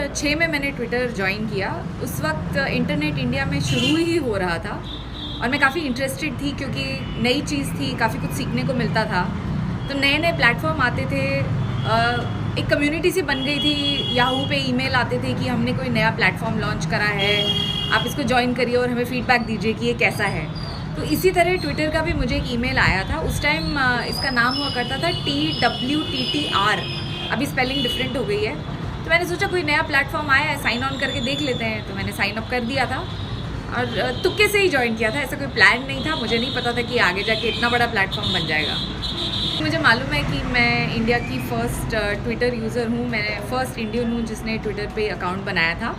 2006 में मैंने Twitter join किया। उस वक्त इंटरनेट इंडिया में शुरू ही हो रहा था और मैं काफ़ी इंटरेस्टेड थी क्योंकि नई चीज़ थी, काफ़ी कुछ सीखने को मिलता था। तो नए नए प्लेटफॉर्म आते थे, एक कम्युनिटी सी बन गई थी। याहू पे ईमेल आते थे कि हमने कोई नया प्लेटफॉर्म लॉन्च करा है, आप इसको ज्वाइन करिए और हमें फीडबैक दीजिए कि ये कैसा है। तो इसी तरह ट्विटर का भी मुझे एक ईमेल आया था। उस टाइम इसका नाम हुआ करता था TWTTR, अभी स्पेलिंग डिफरेंट हो गई है। तो मैंने सोचा कोई नया प्लेटफॉर्म आया है, साइन ऑन करके देख लेते हैं। तो मैंने साइन अप कर दिया था और तुक्के से ही ज्वाइन किया था, ऐसा कोई प्लान नहीं था। मुझे नहीं पता था कि आगे जाके इतना बड़ा प्लेटफॉर्म बन जाएगा। मुझे मालूम है कि मैं इंडिया की फ़र्स्ट ट्विटर यूज़र हूँ, मैं फ़र्स्ट इंडियन हूँ जिसने ट्विटर पे अकाउंट बनाया था।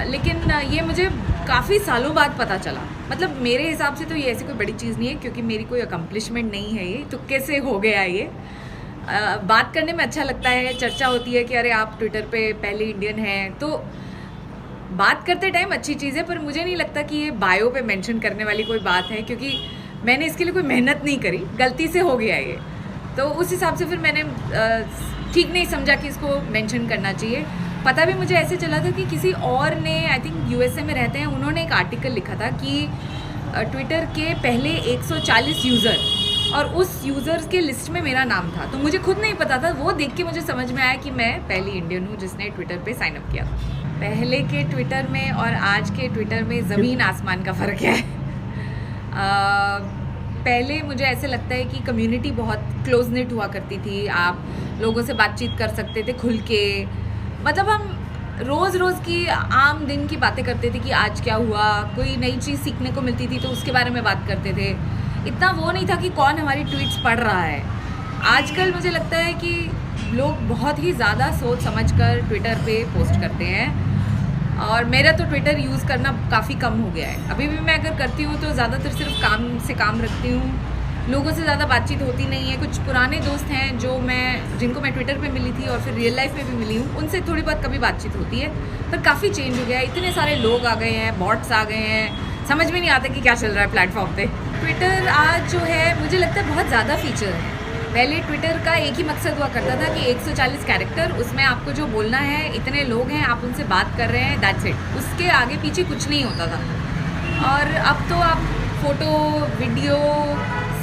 लेकिन ये मुझे काफ़ी सालों बाद पता चला। मतलब मेरे हिसाब से तो ये ऐसी कोई बड़ी चीज़ नहीं है क्योंकि मेरी कोई अकम्पलिशमेंट नहीं है, ये तुक्के से हो गया ये। बात करने में अच्छा लगता है, चर्चा होती है कि अरे आप ट्विटर पे पहले इंडियन हैं, तो बात करते टाइम अच्छी चीज़ है। पर मुझे नहीं लगता कि ये बायो पे मेंशन करने वाली कोई बात है क्योंकि मैंने इसके लिए कोई मेहनत नहीं करी, गलती से हो गया ये। तो उस हिसाब से फिर मैंने ठीक नहीं समझा कि इसको मेंशन करना चाहिए। पता भी मुझे ऐसे चला था कि किसी और ने, आई थिंक USA में रहते हैं, उन्होंने एक आर्टिकल लिखा था कि ट्विटर के पहले 140 यूज़र और उस यूज़र्स के लिस्ट में मेरा नाम था। तो मुझे खुद नहीं पता था, वो देख के मुझे समझ में आया कि मैं पहली इंडियन हूँ जिसने ट्विटर पे साइन अप किया था। पहले के ट्विटर में और आज के ट्विटर में ज़मीन आसमान का फ़र्क है। पहले मुझे ऐसे लगता है कि कम्युनिटी बहुत क्लोज निट हुआ करती थी, आप लोगों से बातचीत कर सकते थे खुल के। मतलब हम रोज़ रोज़ की आम दिन की बातें करते थे कि आज क्या हुआ, कोई नई चीज़ सीखने को मिलती थी तो उसके बारे में बात करते थे। इतना वो नहीं था कि कौन हमारी ट्वीट्स पढ़ रहा है। आजकल मुझे लगता है कि लोग बहुत ही ज़्यादा सोच समझ कर ट्विटर पे पोस्ट करते हैं और मेरा तो ट्विटर यूज़ करना काफ़ी कम हो गया है। अभी भी मैं अगर करती हूँ तो ज़्यादातर सिर्फ काम से काम रखती हूँ, लोगों से ज़्यादा बातचीत होती नहीं है। कुछ पुराने दोस्त हैं जिनको मैं ट्विटर पे मिली थी और फिर रियल लाइफ में भी मिली हूँ, उनसे थोड़ी बहुत कभी बातचीत होती है। पर काफ़ी चेंज हो गया है, इतने सारे लोग आ गए हैं, बॉट्स आ गए हैं, समझ में नहीं आता कि क्या चल रहा है प्लेटफॉर्म पे। ट्विटर आज जो है मुझे लगता है बहुत ज़्यादा फीचर है। पहले ट्विटर का एक ही मकसद हुआ करता था कि 140 कैरेक्टर, उसमें आपको जो बोलना है, इतने लोग हैं, आप उनसे बात कर रहे हैं, दैट्स इट। उसके आगे पीछे कुछ नहीं होता था। और अब तो आप फ़ोटो, वीडियो,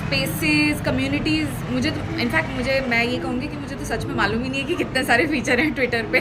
स्पेसेस, कम्युनिटीज़, मैं ये कहूँगी कि मुझे तो सच में मालूम ही नहीं है कि कितने सारे फीचर हैं ट्विटर पे।